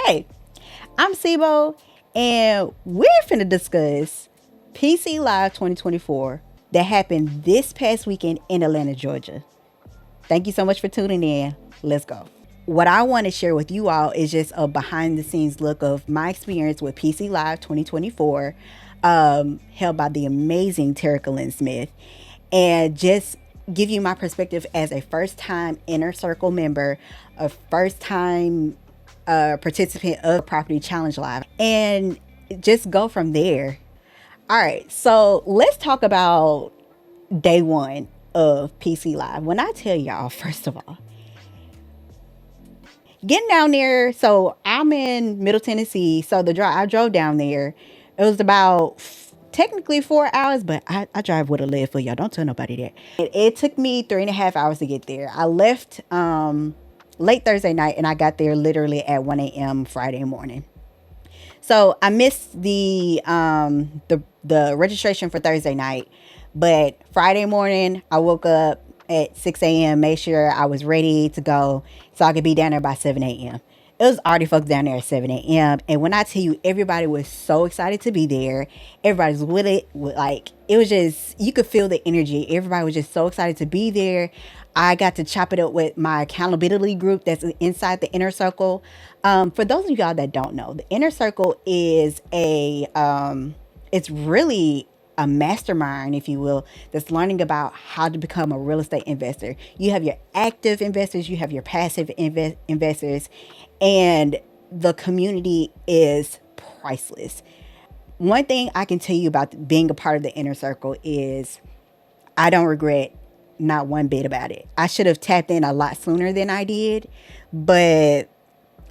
Hey, I'm Cebeaux, and we're finna discuss PC Live 2024 that happened this past weekend in Atlanta, Georgia. Thank you so much for tuning in. Let's go. What I want to share with you all is just a behind the scenes look of my experience with PC Live 2024, held by the amazing Terrica Lynn Smith, and just give you my perspective as a first time inner circle member, a first time participant of Property Challenge Live, and just go from there. All right, so let's talk about day one of PC Live. When I tell y'all, first of all, getting down there, so I'm in Middle Tennessee, so the drive I drove down there. It was about technically 4 hours, but I drive with a lid for y'all. Don't tell nobody that. It took me 3.5 hours to get there. I left late Thursday night, and I got there literally at 1 a.m. Friday morning. So I missed the registration for Thursday night, but Friday morning I woke up at 6 a.m. made sure I was ready to go so I could be down there by 7 a.m. It was already folks down there at 7 a.m. And when I tell you, everybody was so excited to be there. Everybody's with it. Like, it was just, you could feel the energy. Everybody was just so excited to be there. I got to chop it up with my accountability group that's inside the inner circle. For those of y'all that don't know, the inner circle is it's really a mastermind, if you will, that's learning about how to become a real estate investor. You have your active investors, you have your passive investors, and the community is priceless. One thing I can tell you about being a part of the inner circle is I don't regret not one bit about it. I should have tapped in a lot sooner than I did, but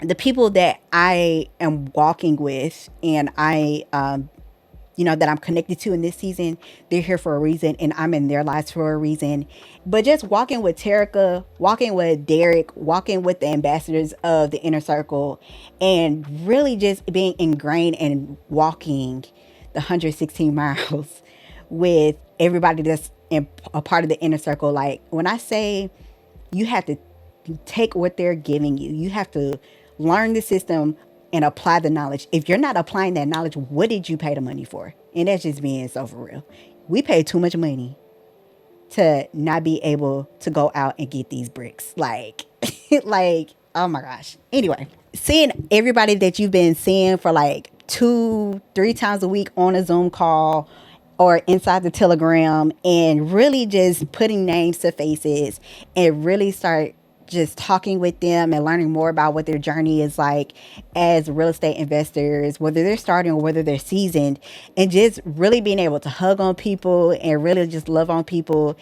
the people that I am walking with and that I'm connected to in this season, they're here for a reason, and I'm in their lives for a reason. But just walking with Terrica, walking with Derek, walking with the ambassadors of the inner circle, and really just being ingrained and walking the 116 miles with everybody that's a part of the inner circle. Like, when I say you have to take what they're giving you, you have to learn the system and apply the knowledge. If you're not applying that knowledge, what did you pay the money for? And that's just being so for real. We pay too much money to not be able to go out and get these bricks. Like, like, oh my gosh. Anyway, seeing everybody that you've been seeing for like 2-3 times a week on a Zoom call or inside the Telegram, and really just putting names to faces and really start just talking with them and learning more about what their journey is like as real estate investors, whether they're starting or whether they're seasoned, and just really being able to hug on people and really just love on people.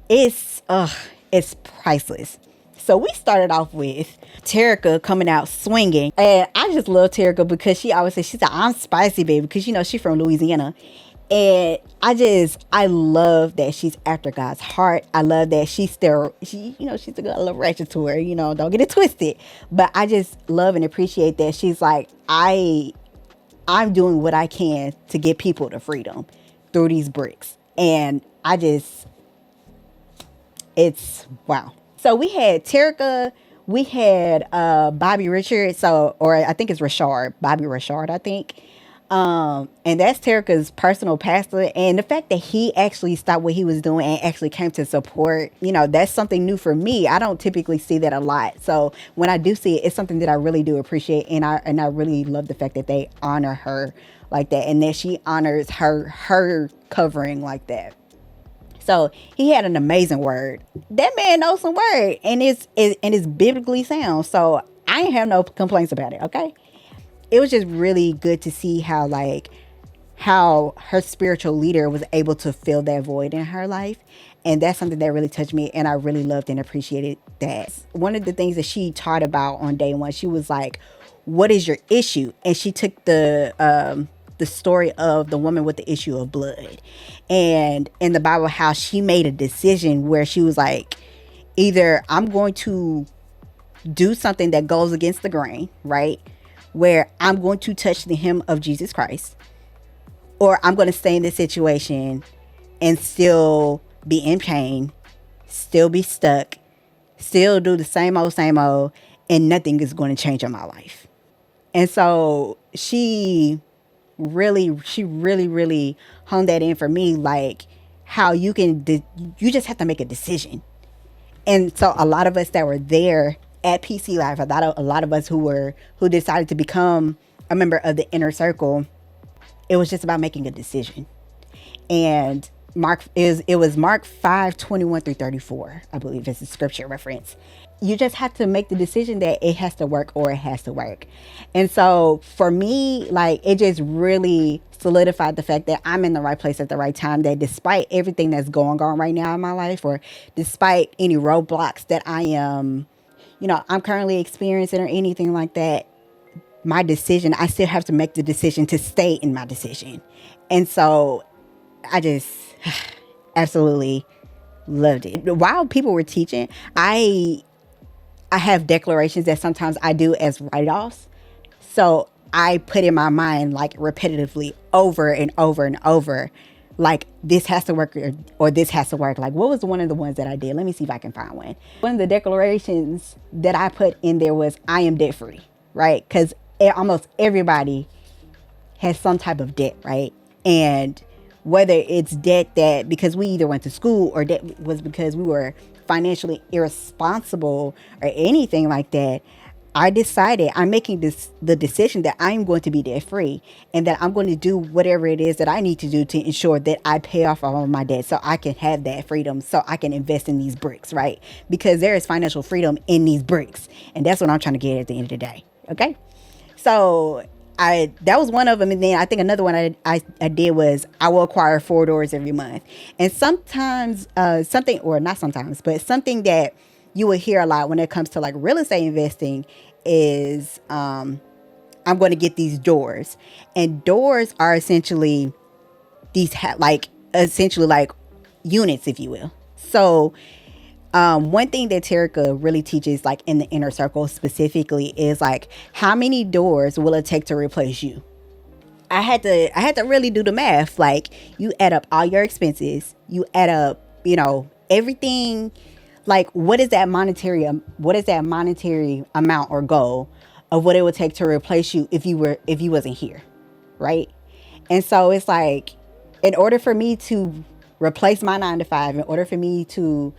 It's priceless. So we started off with Terrica coming out swinging, and I just love Terrica because she always says, she said, "I'm spicy, baby," because she's from Louisiana. And I love that she's after God's heart. I love that she's still, she's a good little ratchet to her, don't get it twisted. But I just love and appreciate that she's like, I'm doing what I can to get people to freedom through these bricks. And it's wow. So we had Terrica, we had Bobby Richard, or I think it's Bobby Richard, I think. And that's Terrica's personal pastor, and the fact that he actually stopped what he was doing and actually came to support, that's something new for me. I don't typically see that a lot. So when I do see it, it's something that I really do appreciate, and I really love the fact that they honor her like that, and that she honors her covering like that. So he had an amazing word. That man knows some word, and it's biblically sound. So I ain't have no complaints about it. Okay. It was just really good to see how her spiritual leader was able to fill that void in her life. And that's something that really touched me, and I really loved and appreciated that. One of the things that she taught about on day one, she was like, "What is your issue?" And she took the story of the woman with the issue of blood, and in the Bible, how she made a decision where she was like, either I'm going to do something that goes against the grain, right? Where I'm going to touch the hem of Jesus Christ, or I'm going to stay in this situation and still be in pain, still be stuck, still do the same old, and nothing is going to change in my life. And so she really honed that in for me, like how you just have to make a decision. And so a lot of us that were there at PC Live, a lot of us who decided to become a member of the inner circle, it was just about making a decision. And it was Mark 5:21 through 34, I believe is the scripture reference. You just have to make the decision that it has to work or it has to work. And so for me, like, it just really solidified the fact that I'm in the right place at the right time, that despite everything that's going on right now in my life, or despite any roadblocks that I'm currently experiencing or anything like that, my decision, I still have to make the decision to stay in my decision. And so I just absolutely loved it. While people were teaching, I have declarations that sometimes I do as write-offs. So I put in my mind, like, repetitively over and over and over, like, this has to work, or this has to work. Like, what was one of the ones that I did? Let me see if I can find one. One of the declarations that I put in there was, I am debt free, right? Because almost everybody has some type of debt, right? And whether it's debt that because we either went to school, or debt was because we were financially irresponsible or anything like that, I decided I'm making the decision that I'm going to be debt free, and that I'm going to do whatever it is that I need to do to ensure that I pay off all of my debt, so I can have that freedom, so I can invest in these bricks, right? Because there is financial freedom in these bricks, and that's what I'm trying to get at the end of the day. Okay. So that was one of them. And then I think another one I did was, I will acquire 4 doors every month. And sometimes something, or not sometimes, but something that you will hear a lot when it comes to like real estate investing is, I'm going to get these doors. And doors are essentially essentially like units, if you will. So one thing that Terrica really teaches, like in the inner circle specifically, is like, how many doors will it take to replace you? I had to really do the math. Like, you add up all your expenses, you add up, everything. Like, what is that monetary amount or goal of what it would take to replace you if you wasn't here, right? And so it's like, in order for me to replace my 9 to 5, in order for me to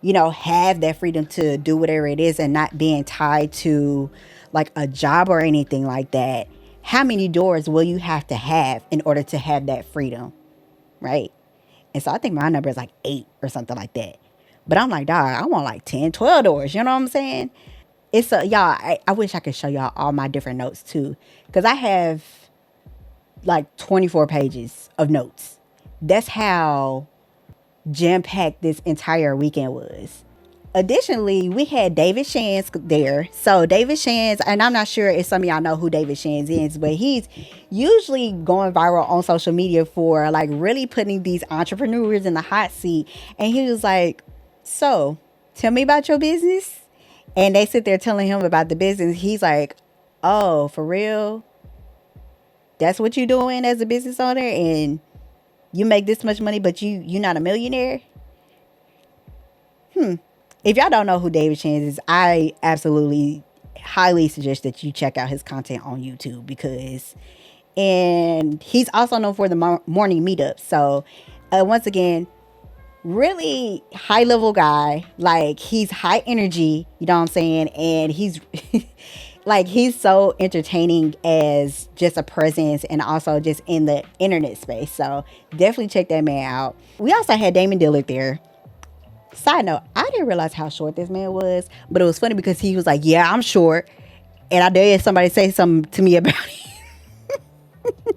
have that freedom to do whatever it is and not being tied to like a job or anything like that, how many doors will you have to have in order to have that freedom, right? And so I think my number is like 8 or something like that. But I'm like, dog, I want like 10, 12 doors. You know what I'm saying? Y'all, I wish I could show y'all all my different notes too. Because I have like 24 pages of notes. That's how jam-packed this entire weekend was. Additionally, we had David Shands there. So David Shands, and I'm not sure if some of y'all know who David Shands is, but he's usually going viral on social media for like really putting these entrepreneurs in the hot seat. And he was like, so tell me about your business. And they sit there telling him about the business. He's like, oh, for real? That's what you're doing as a business owner? And you make this much money, but you're not a millionaire? If y'all don't know who David Shands is, I absolutely highly suggest that you check out his content on YouTube, and he's also known for the morning meetups. So once again, really high level guy. Like, he's high energy, you know what I'm saying? And he's like, he's so entertaining as just a presence, and also just in the internet space. So definitely check that man out. We also had Damon Dillard there. Side note, I didn't realize how short this man was, but it was funny because he was like, yeah, I'm short. And I dare somebody say something to me about it.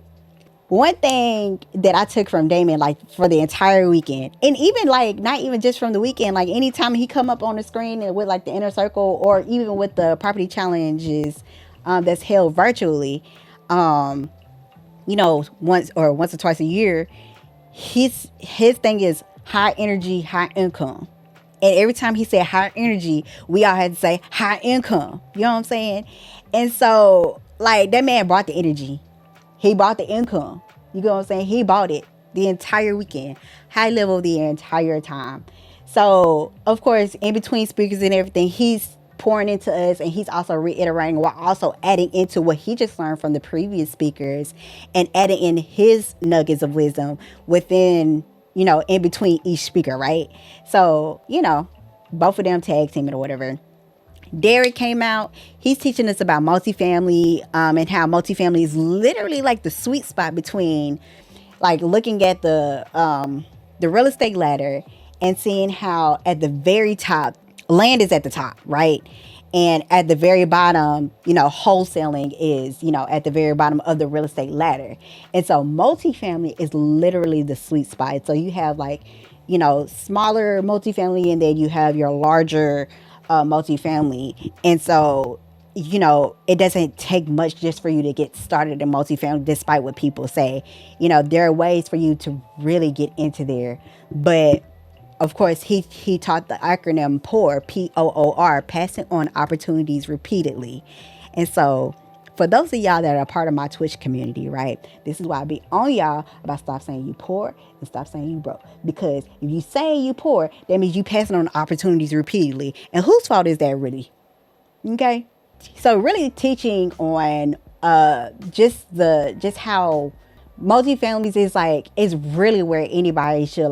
One thing that I took from Damon, like for the entire weekend, and even like not even just from the weekend, like anytime he come up on the screen and with like the inner circle, or even with the property challenges that's held virtually, once or twice a year, his thing is high energy, high income. And every time he said high energy, we all had to say high income. You know what I'm saying? And so, like, that man brought the energy. He bought the income. You know what I'm saying? He bought it the entire weekend. High level the entire time. So, of course, in between speakers and everything, he's pouring into us, and he's also reiterating while also adding into what he just learned from the previous speakers and adding in his nuggets of wisdom within, in between each speaker, right? So, both of them tag teaming or whatever. Derek came out. He's teaching us about multifamily, and how multifamily is literally like the sweet spot between, like, looking at the real estate ladder and seeing how at the very top, land is at the top, right? And at the very bottom, wholesaling is, at the very bottom of the real estate ladder. And so multifamily is literally the sweet spot. So you have, like, smaller multifamily, and then you have your larger multifamily. And so, it doesn't take much just for you to get started in multifamily, despite what people say. There are ways for you to really get into there. But of course, he taught the acronym POOR, POOR, passing on opportunities repeatedly. And so, for those of y'all that are part of my Twitch community, right, this is why I be on y'all about stop saying you poor and stop saying you broke. Because if you saying you poor, that means you passing on opportunities repeatedly. And whose fault is that, really? Okay? So really teaching on just how multifamilies is really where anybody should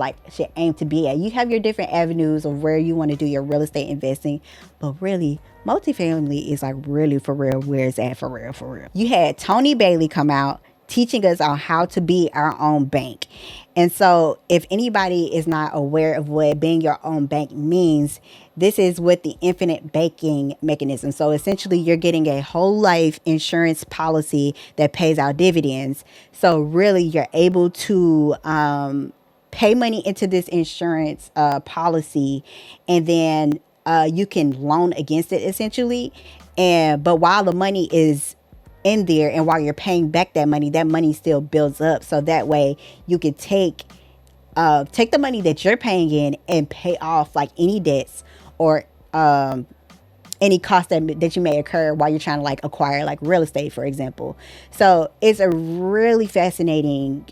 aim to be at. You have your different avenues of where you want to do your real estate investing, but really multifamily is really for real where it's at, for real. You had Tony Bailey come out teaching us on how to be our own bank. And so if anybody is not aware of what being your own bank means, this is with the infinite banking mechanism. So essentially you're getting a whole life insurance policy that pays out dividends. So really you're able to pay money into this insurance policy, and then you can loan against it essentially. But while the money is in there and while you're paying back that money still builds up. So that way you can take the money that you're paying in and pay off any debts or any cost that you may occur while you're trying to acquire real estate, for example. So it's a really fascinating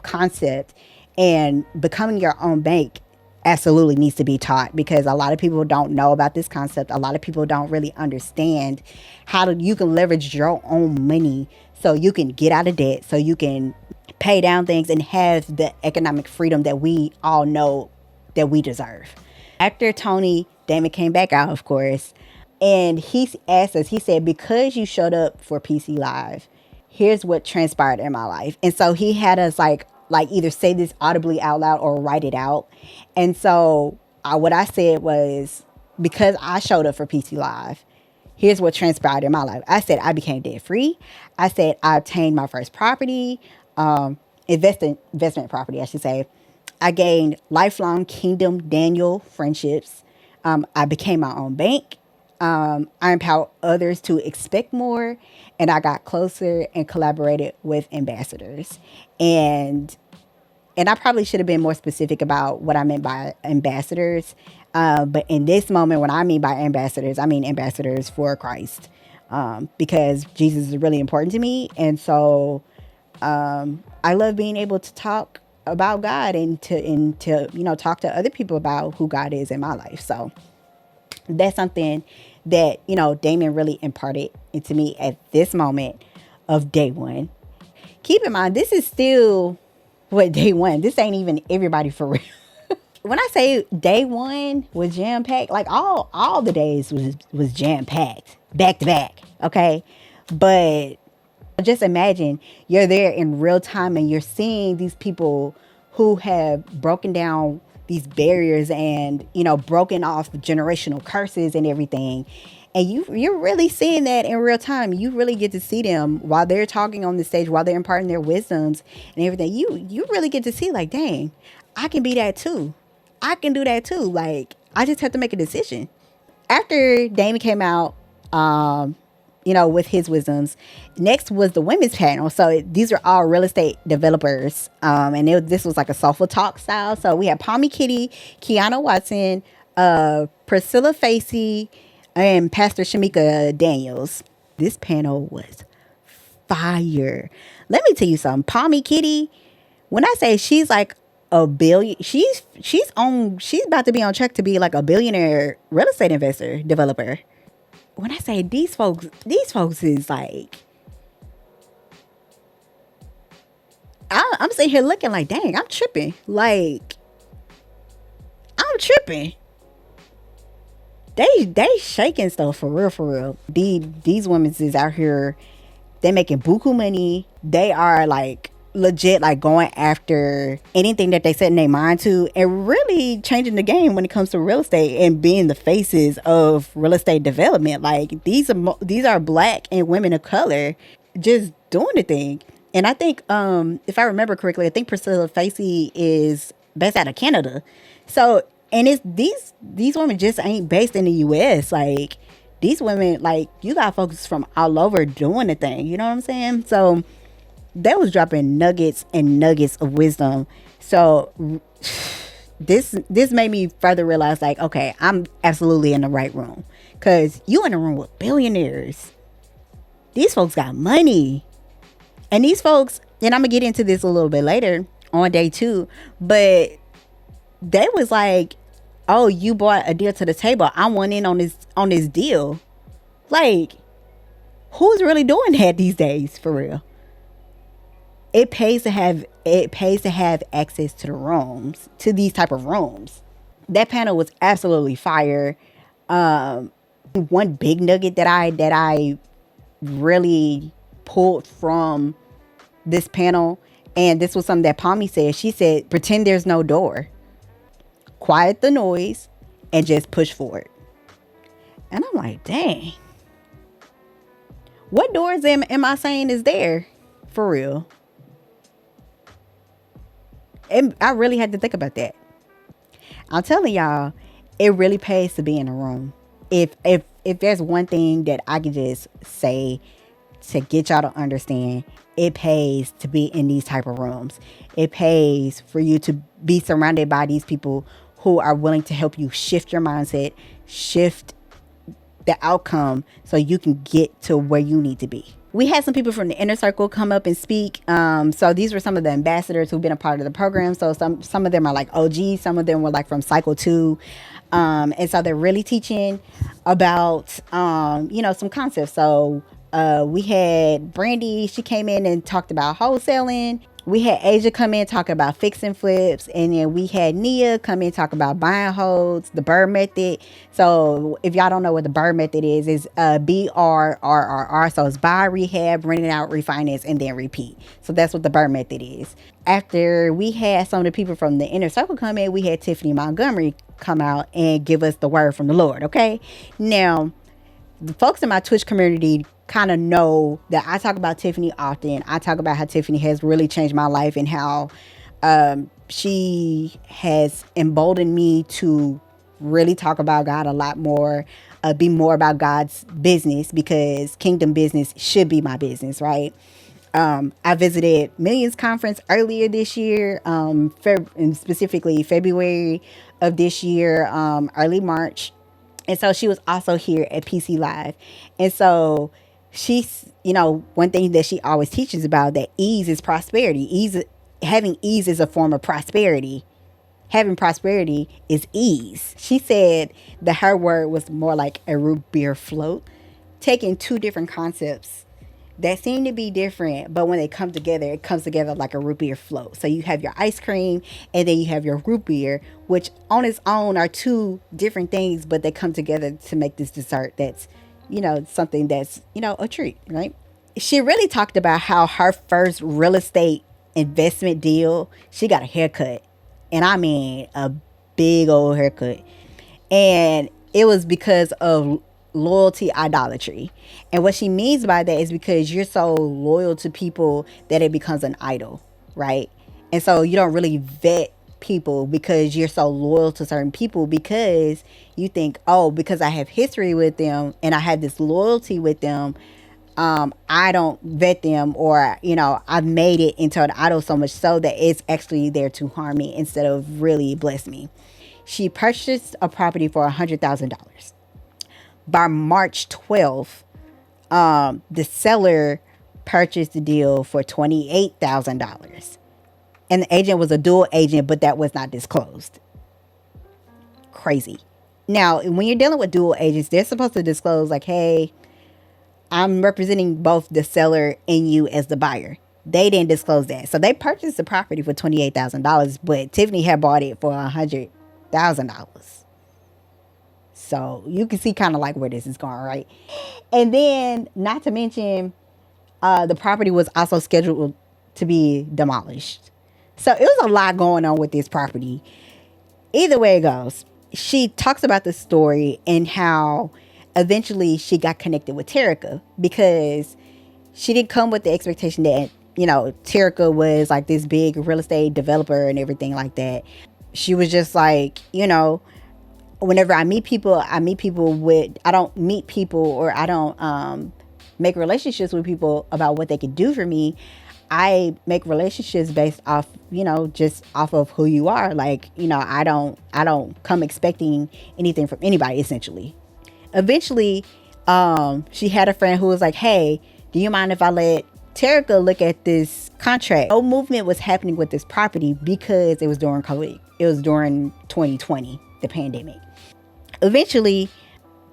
concept, and becoming your own bank absolutely needs to be taught, because a lot of people don't know about this concept. A lot of people don't really understand how you can leverage your own money so you can get out of debt, so you can pay down things and have the economic freedom that we all know that we deserve. After Tony, Damon came back out, of course, and he asked us, he said, because you showed up for PC Live, here's what transpired in my life. And so he had us either say this audibly out loud or write it out. And so what I said was, because I showed up for PC Live, here's what transpired in my life. I said I became debt free. I said I obtained my first property, investment property, I should say. I gained lifelong Kingdom Daniel friendships. I became my own bank. I empowered others to expect more, and I got closer and collaborated with ambassadors. And I probably should have been more specific about what I meant by ambassadors. But in this moment, when I mean by ambassadors, I mean ambassadors for Christ, because Jesus is really important to me. And so I love being able to talk about God and to talk to other people about who God is in my life. So that's something that, Damon really imparted into me at this moment of day one. Keep in mind, this is still day one. This ain't even everybody for real. When I say day one was jam-packed, all the days was jam-packed, back to back, okay? But just imagine you're there in real time and you're seeing these people who have broken down these barriers and, broken off the generational curses and everything. And you're really seeing that in real time. You really get to see them while they're talking on the stage, while they're imparting their wisdoms and everything. You really get to see dang, I can be that too. I can do that too. I just have to make a decision. After Damon came out, with his wisdoms, next was the women's panel. So these are all real estate developers. And this was a soulful talk style. So we had Palmy Kitty, Kiana Watson, Priscilla Facey, and Pastor Shamika Daniels. This panel was fire. Let me tell you something. Palmy Kitty, when I say she's a billion. She's about to be on track to be like a billionaire real estate investor developer. When I say these folks is like, I'm sitting here looking like, dang, I'm tripping. Like, I'm tripping. They shaking stuff for real, for real. These women is out here. They making buku money. They are like legit like going after anything that they set in their mind to, and really changing the game when it comes to real estate and being the faces of real estate development. Like these are black and women of color just doing the thing. And I think if I remember correctly, I think Priscilla Facey is based out of Canada. So, and it's these women just ain't based in the US. Like these women, like, you got folks from all over doing the thing, you know what I'm saying? So they was dropping nuggets and nuggets of wisdom. So this made me further realize, like, okay, I'm absolutely in the right room, because you in a room with billionaires. These folks got money. And these folks, and I'm gonna get into this a little bit later on day 2, but they was like, oh, you brought a deal to the table, I want in on this deal. Like, who's really doing that these days, for real? It pays to have access to the rooms, to these type of rooms. That panel was absolutely fire. One big nugget that I really pulled from this panel, and this was something that Palmy said. She said, pretend there's no door, quiet the noise, and just push forward. And I'm like, dang, what doors am I saying is there, for real? And I really had to think about that. I'm telling y'all, it really pays to be in a room. If there's one thing that I can just say to get y'all to understand, it pays to be in these type of rooms. It pays for you to be surrounded by these people who are willing to help you shift your mindset, shift the outcome, so you can get to where you need to be. We had some people from the inner circle come up and speak. So these were some of the ambassadors who've been a part of the program. So some of them are like OG, some of them were like from Cycle 2. And so they're really teaching about, some concepts. So we had Brandy, she came in and talked about wholesaling. We had Asia come in talking about fixing flips, and then we had Nia come in talk about buying holds, the BRRRR method. So if y'all don't know what the BRRRR method is BRRRR. So it's buy, rehab, rent it out, refinance, and then repeat. So that's what the BRRRR method is. After we had some of the people from the inner circle come in, we had Tiffany Montgomery come out and give us the word from the Lord. Okay, now the folks in my Twitch community kind of know that I talk about Tiffany often. I talk about how Tiffany has really changed my life, and how she has emboldened me to really talk about God a lot more, be more about God's business, because kingdom business should be my business, right? I visited Millions Conference earlier this year, and specifically February of this year, early March. And so she was also here at PC Live. And so she's, one thing that she always teaches about, that ease is prosperity. Having ease is a form of prosperity. Having prosperity is ease. She said that her word was more like a root beer float, taking two different concepts that seem to be different, but when they come together, it comes together like a root beer float. So you have your ice cream, and then you have your root beer, which on its own are two different things, but they come together to make this dessert that's, something that's, a treat, right? She really talked about how her first real estate investment deal, she got a haircut. And I mean a big old haircut. And it was because of loyalty idolatry. And what she means by that is because you're so loyal to people that it becomes an idol, right? And so you don't really vet people because you're so loyal to certain people, because you think, oh, because I have history with them and I have this loyalty with them, I don't vet them, or I've made it into an idol so much so that it's actually there to harm me instead of really bless me. She purchased a property for $100,000. By March 12th, the seller purchased the deal for $28,000. And the agent was a dual agent, but that was not disclosed. Crazy. Now, when you're dealing with dual agents, they're supposed to disclose, like, hey, I'm representing both the seller and you as the buyer. They didn't disclose that. So they purchased the property for $28,000, but Tiffany had bought it for $100,000. So you can see kind of like where this is going, right? And then, not to mention, the property was also scheduled to be demolished. So it was a lot going on with this property. Either way it goes, she talks about the story and how eventually she got connected with Terrica, because she didn't come with the expectation that, Terrica was like this big real estate developer and everything like that. She was just like, whenever I meet people I don't meet people, or I don't make relationships with people about what they could do for me. I make relationships based off, just off of who you are. Like, I don't come expecting anything from anybody, essentially. Eventually, she had a friend who was like, hey, do you mind if I let Terrica look at this contract? No movement was happening with this property because it was during COVID. It was during 2020, the pandemic. Eventually,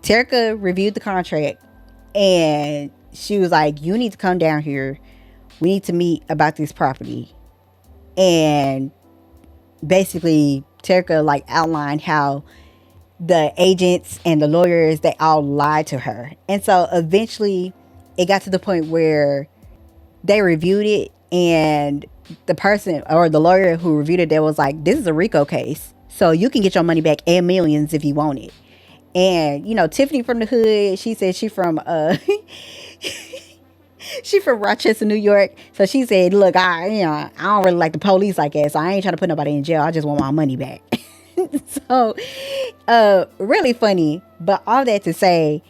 Terrica reviewed the contract and she was like, you need to come down here. We need to meet about this property. And basically, Terrica outlined how the agents and the lawyers, they all lied to her. And so eventually it got to the point where they reviewed it, and the person or the lawyer who reviewed it, they was like, this is a RICO case, so you can get your money back and millions if you want it. And Tiffany from the hood, she said she from she from Rochester, New York. So she said, look, I don't really like the police like that, so I ain't trying to put nobody in jail. I just want my money back. So really funny. But all that to say,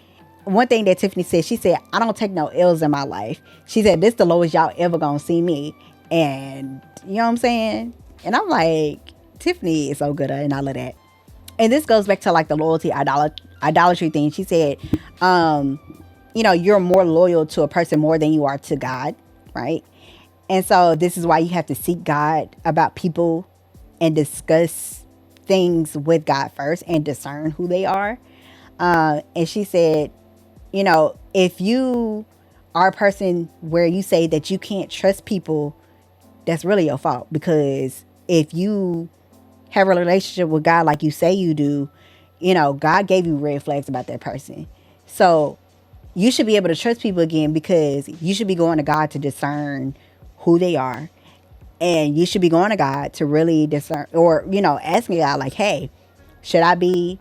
one thing that Tiffany said, she said, I don't take no L's in my life. She said, this the lowest y'all ever gonna see me. And you know what I'm saying? And I'm like, Tiffany is so good at it, and I love that. And this goes back to the loyalty idolatry thing. She said, you're more loyal to a person more than you are to God, right? And so this is why you have to seek God about people and discuss things with God first and discern who they are. And she said, if you are a person where you say that you can't trust people, that's really your fault. Because if you have a relationship with God like you say you do, God gave you red flags about that person. So you should be able to trust people again, because you should be going to God to discern who they are. And you should be going to God to really discern, or, asking God, like, hey, should I be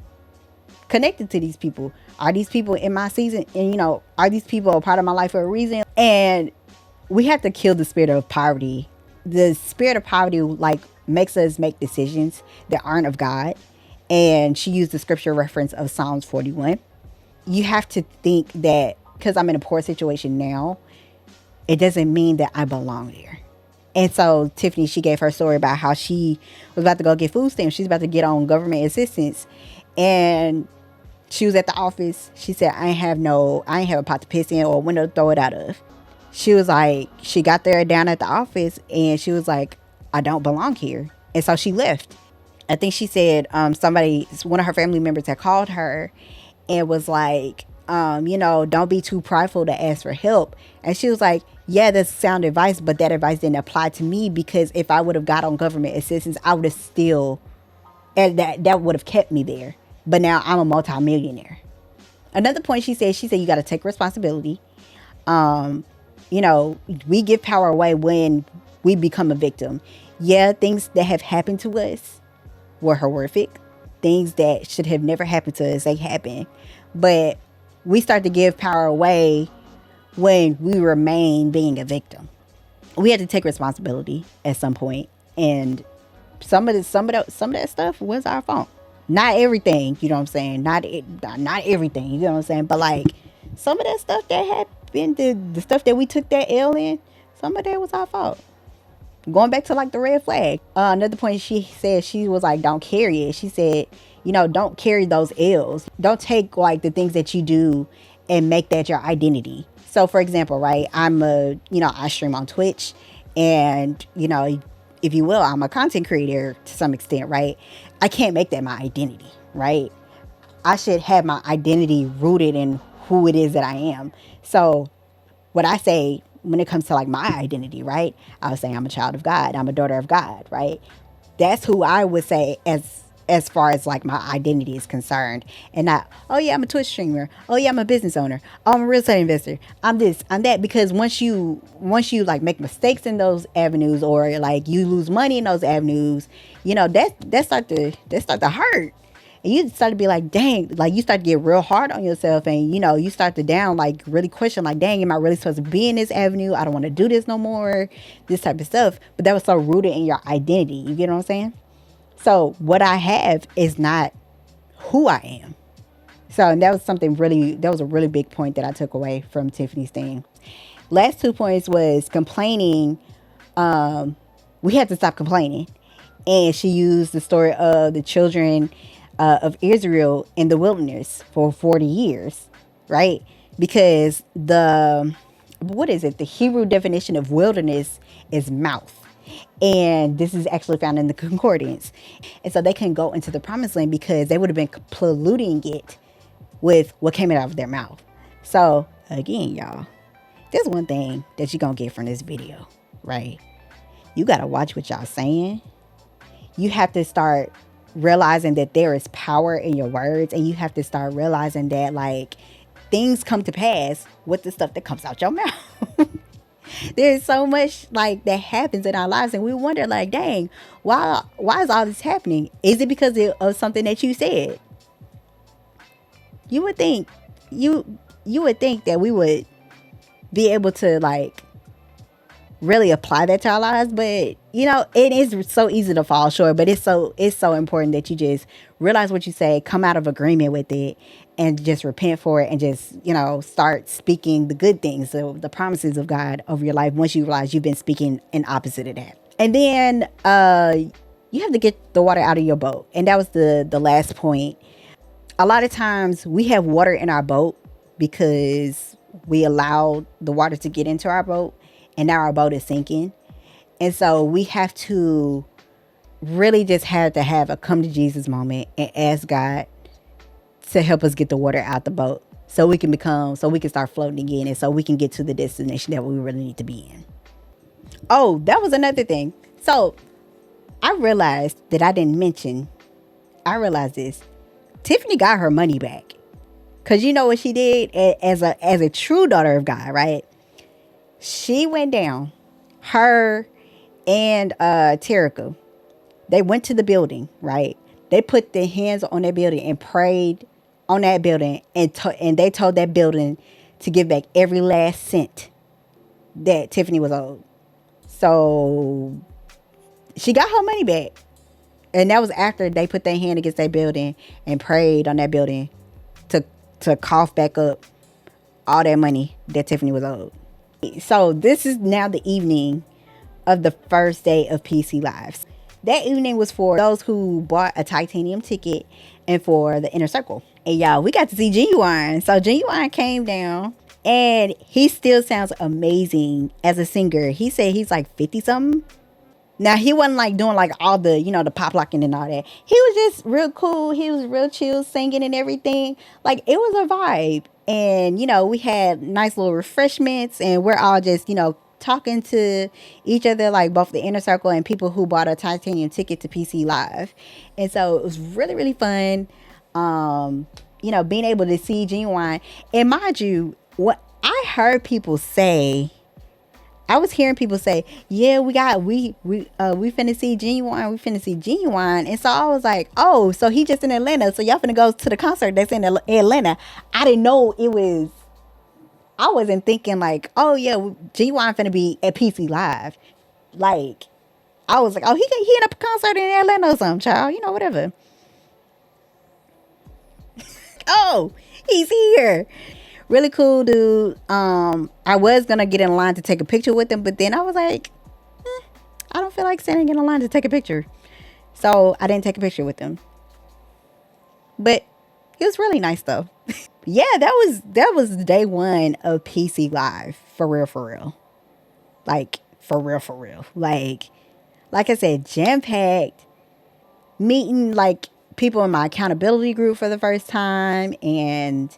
connected to these people? Are these people in my season? And, are these people a part of my life for a reason? And we have to kill the spirit of poverty. The spirit of poverty, makes us make decisions that aren't of God. And she used the scripture reference of Psalms 41. You have to think that because I'm in a poor situation now, it doesn't mean that I belong there. And so Tiffany, she gave her story about how she was about to go get food stamps. She's about to get on government assistance. And she was at the office. She said, I ain't have a pot to piss in or a window to throw it out of. She was like, she got there down at the office and she was like, I don't belong here. And so she left. I think she said one of her family members had called her and was like, don't be too prideful to ask for help. And she was like, yeah, that's sound advice, but that advice didn't apply to me, because if I would have got on government assistance, I would have still, and that would have kept me there. But now I'm a multimillionaire. Another point she said, you got to take responsibility. We give power away when we become a victim. Yeah, things that have happened to us were horrific. Things that should have never happened to us, they happen. But we start to give power away when we remain being a victim. We had to take responsibility at some point, and some of that stuff was our fault. Not everything, you know what I'm saying? Not everything, you know what I'm saying? But some of that stuff that happened, the stuff that we took that L in, some of that was our fault. Going back to the red flag. Another point she said, she was like, don't carry it. She said, don't carry those L's. Don't take the things that you do and make that your identity. So for example, right, I stream on Twitch, and if you will, I'm a content creator to some extent, right? I can't make that my identity, right? I should have my identity rooted in who it is that I am. So what I say when it comes to like my identity, right? I would say I'm a child of God. I'm a daughter of God, right? That's who I would say as far as like my identity is concerned, and not, oh yeah, I'm a Twitch streamer, oh yeah, I'm a business owner, oh, I'm a real estate investor, I'm this, I'm that. Because once you like make mistakes in those avenues, or like you lose money in those avenues, that start to hurt. And you start to be like, dang, like you start to get real hard on yourself, and you start to down, like really question, like, dang, am I really supposed to be in this avenue? I don't want to do this no more, this type of stuff. But that was so rooted in your identity. You get what I'm saying? So what I have is not who I am. So and that was a really big point that I took away from Tiffany's thing. Last 2 points was complaining. We have to stop complaining. And she used the story of the children of Israel in the wilderness for 40 years, right? Because what is it? The Hebrew definition of wilderness is mouth. And this is actually found in the concordance. And so they couldn't go into the promised land because they would have been polluting it with what came out of their mouth. So again, y'all, there's one thing that you're going to get from this video, right? You got to watch what y'all saying. You have to start realizing that there is power in your words, and you have to start realizing that like things come to pass with the stuff that comes out your mouth. There's so much like that happens in our lives, and we wonder like, dang, why is all this happening? Is it because of something that you said? You would think you would think that we would be able to like really apply that to our lives, but it is so easy to fall short. But it's so important that you just realize what you say, come out of agreement with it, and just repent for it, and just start speaking the good things, the promises of God over your life, once you realize you've been speaking an opposite of that. And then you have to get the water out of your boat, and that was the last point. A lot of times we have water in our boat because we allowed the water to get into our boat, and now our boat is sinking. And so we have to really just have to have a come to Jesus moment and ask God to help us get the water out the boat, so we can start floating again, and so we can get to the destination that we really need to be in. Oh, that was another thing. So I realized that I realized this. Tiffany got her money back. Cause you know what she did as a true daughter of God, right? She went down, her and Terrica, they went to the building, right? They put their hands on that building and prayed on that building, and they told that building to give back every last cent that Tiffany was owed. So she got her money back. And that was after they put their hand against that building and prayed on that building to cough back up all that money that Tiffany was owed. So this is now the evening of the first day of PC Lives. That evening was for those who bought a titanium ticket and for the inner circle. And y'all, we got to see Genuine. So Genuine came down, and he still sounds amazing as a singer. He said he's like 50 something. Now, he wasn't like doing like all the, the pop locking and all that. He was just real cool. He was real chill singing and everything. Like, it was a vibe. And, we had nice little refreshments, and we're all just, talking to each other, like both the inner circle and people who bought a titanium ticket to PC Live. And so it was really, really fun. Being able to see Genuine. And mind you, what I heard people say, I was hearing people say, yeah, we finna see Genuine. We finna see Genuine. And so I was like, oh, so he just in Atlanta. So y'all finna go to the concert that's in Atlanta. I didn't know it was, I wasn't thinking like, oh yeah, Genuine finna be at PC Live. Like, I was like, oh, he in a concert in Atlanta or something, child. Whatever. Oh, he's here. Really cool dude. I was gonna get in line to take a picture with him, but then I was like, I don't feel like standing in a line to take a picture, so I didn't take a picture with him. But he was really nice though. Yeah, that was day one of PC Live, for real, like for real. Like like I said, jam packed. Meeting like people in my accountability group for the first time, and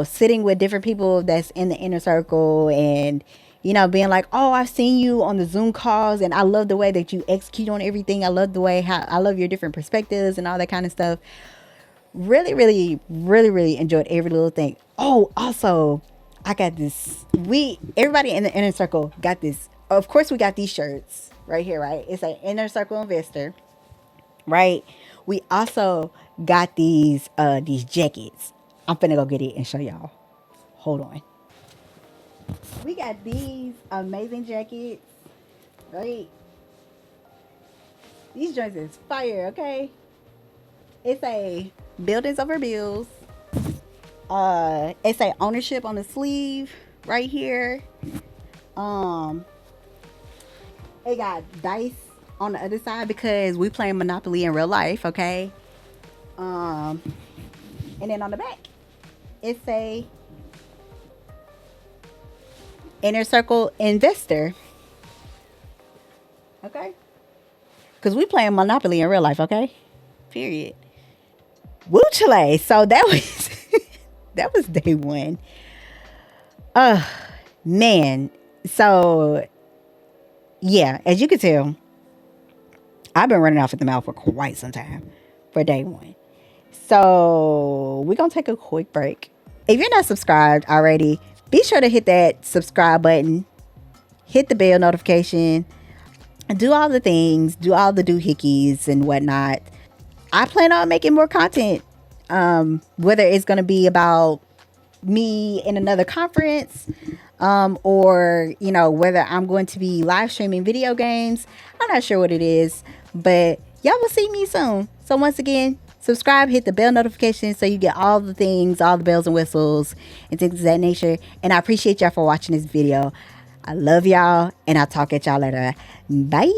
sitting with different people that's in the inner circle, and being like, oh, I've seen you on the Zoom calls and I love the way that you execute on everything. I love the way how I love your different perspectives and all that kind of stuff. Really, really, really, really enjoyed every little thing. Oh, also, I got this. Everybody in the inner circle got this. Of course, we got these shirts right here, right? It's an inner circle investor, right? We also got these jackets. I'm finna go get it and show y'all. Hold on. We got these amazing jackets, right? These joints is fire, okay? It's a buildings over bills. It's a ownership on the sleeve right here. It got dice on the other side because we playing Monopoly in real life, okay? And then on the back, it's a inner circle investor, okay? Because we playing Monopoly in real life, okay? Period. Woo Chile. So that was that was day one. Man. So yeah, as you can tell, I've been running off at the mouth for quite some time for day one. So we're gonna take a quick break. If you're not subscribed already, be sure to hit that subscribe button, hit the bell notification, do all the things, do all the doohickeys and whatnot. I plan on making more content, whether it's going to be about me in another conference, or whether I'm going to be live streaming video games. I'm not sure what it is, but y'all will see me soon. So once again, subscribe, hit the bell notification so you get all the things, all the bells and whistles and things of that nature. And I appreciate y'all for watching this video. I love y'all, and I'll talk at y'all later. Bye.